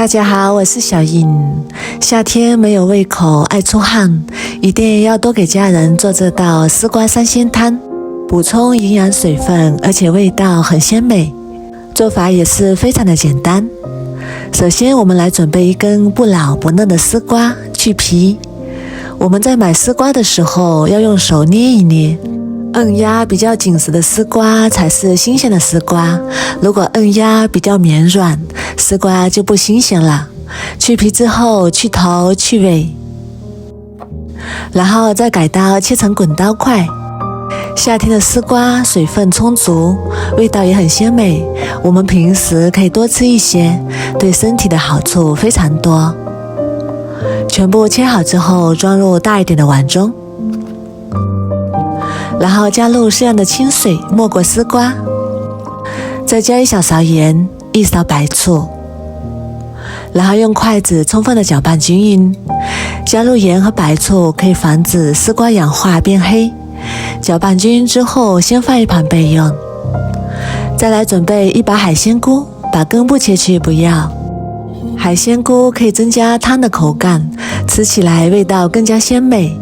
大家好，我是小颖。夏天没有胃口，爱出汗，一定要多给家人做这道丝瓜三鲜汤，补充营养水分，而且味道很鲜美。做法也是非常的简单。首先我们来准备一根不老不嫩的丝瓜，去皮。我们在买丝瓜的时候要用手捏一捏，摁压比较紧实的丝瓜才是新鲜的丝瓜，如果摁压比较绵软，丝瓜就不新鲜了。去皮之后去头去尾，然后再改刀切成滚刀块。夏天的丝瓜水分充足，味道也很鲜美，我们平时可以多吃一些，对身体的好处非常多。全部切好之后装入大一点的碗中，然后加入适量的清水没过丝瓜，再加1小勺盐，1勺白醋，然后用筷子充分的搅拌均匀。加入盐和白醋可以防止丝瓜氧化变黑。搅拌均匀之后先放一旁备用。再来准备1把海鲜菇，把根部切去不要。海鲜菇可以增加汤的口感，吃起来味道更加鲜美。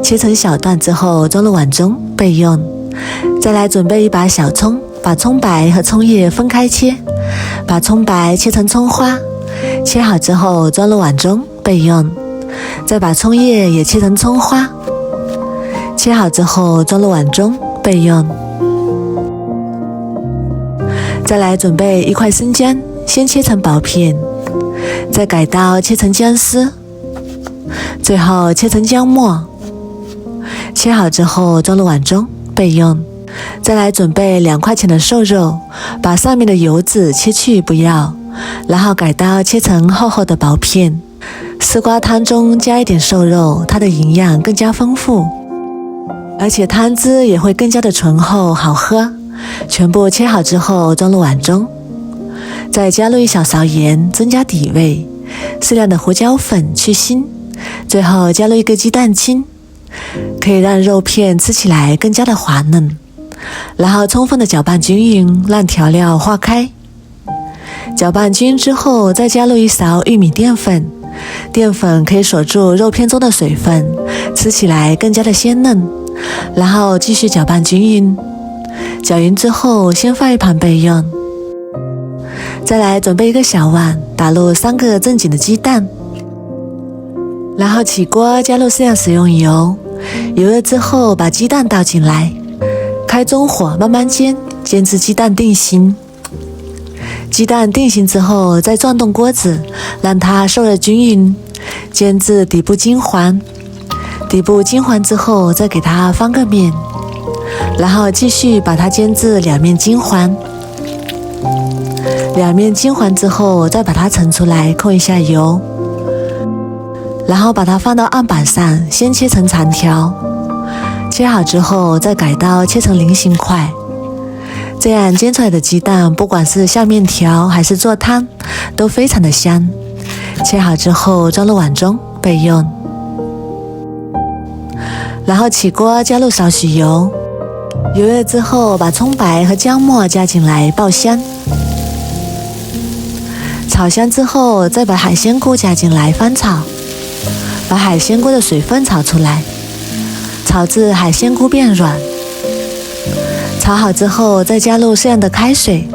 切成小段之后装入碗中备用。再来准备1把小葱，把葱白和葱叶分开切，把葱白切成葱花，切好之后装入碗中备用。再把葱叶也切成葱花，切好之后装入碗中备用。再来准备1块生姜，先切成薄片，再改刀切成姜丝，最后切成姜末。切好之后装入碗中备用。再来准备2块钱的瘦肉，把上面的油脂切去不要，然后改刀切成厚厚的薄片。丝瓜汤中加一点瘦肉，它的营养更加丰富，而且汤汁也会更加的醇厚好喝。全部切好之后装入碗中，再加入1小勺盐增加底味，适量的胡椒粉去腥，最后加入1个鸡蛋清，可以让肉片吃起来更加的滑嫩。然后充分的搅拌均匀，让调料化开。搅拌均匀之后再加入1勺玉米淀粉，淀粉可以锁住肉片中的水分，吃起来更加的鲜嫩。然后继续搅拌均匀，搅匀之后先放一旁备用。再来准备1个小碗，打入3个正经的鸡蛋，然后起锅加入适量食用油，油热之后把鸡蛋倒进来，开中火慢慢煎，煎至鸡蛋定型。鸡蛋定型之后再转动锅子，让它受热均匀，煎至底部金黄。底部金黄之后再给它翻个面，然后继续把它煎至2面金黄。2面金黄之后再把它盛出来，控一下油，然后把它放到案板上，先切成长条。切好之后再改刀切成菱形块，这样煎出来的鸡蛋不管是下面条还是做汤都非常的香。切好之后装入碗中备用。然后起锅加入少许油，油热之后把葱白和姜末加进来爆香。炒香之后再把海鲜菇加进来翻炒，把海鲜菇的水分炒出来，炒至海鲜菇变软。炒好之后再加入适量的开水，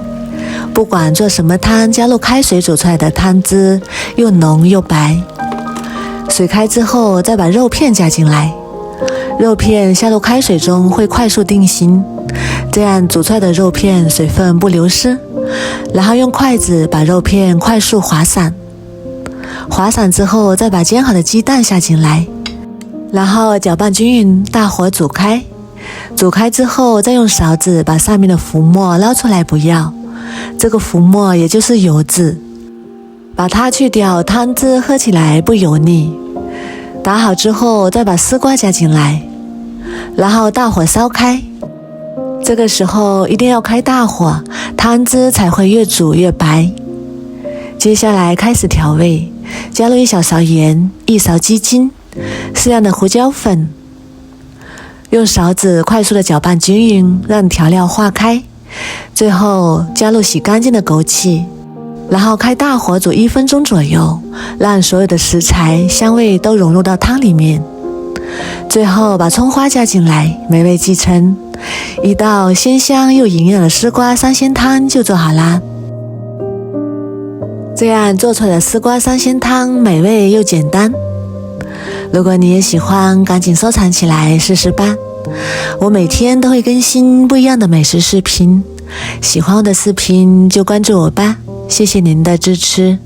不管做什么汤，加入开水煮出来的汤汁又浓又白。水开之后再把肉片加进来，肉片下入开水中会快速定型，这样煮出来的肉片水分不流失。然后用筷子把肉片快速滑散，滑散之后再把煎好的鸡蛋下进来，然后搅拌均匀，大火煮开。煮开之后再用勺子把上面的浮沫捞出来不要，这个浮沫也就是油脂，把它去掉，汤汁喝起来不油腻。打好之后再把丝瓜加进来，然后大火烧开。这个时候一定要开大火，汤汁才会越煮越白。接下来开始调味，加入1小勺盐，1勺鸡精，适量的胡椒粉，用勺子快速的搅拌均匀，让调料化开。最后加入洗干净的枸杞，然后开大火煮1分钟左右，让所有的食材香味都融入到汤里面。最后把葱花加进来，美味继承，一道鲜香又营养的丝瓜三鲜汤就做好啦。这样做出来的丝瓜三鲜汤美味又简单。如果你也喜欢，赶紧收藏起来试试吧。我每天都会更新不一样的美食视频，喜欢我的视频就关注我吧，谢谢您的支持。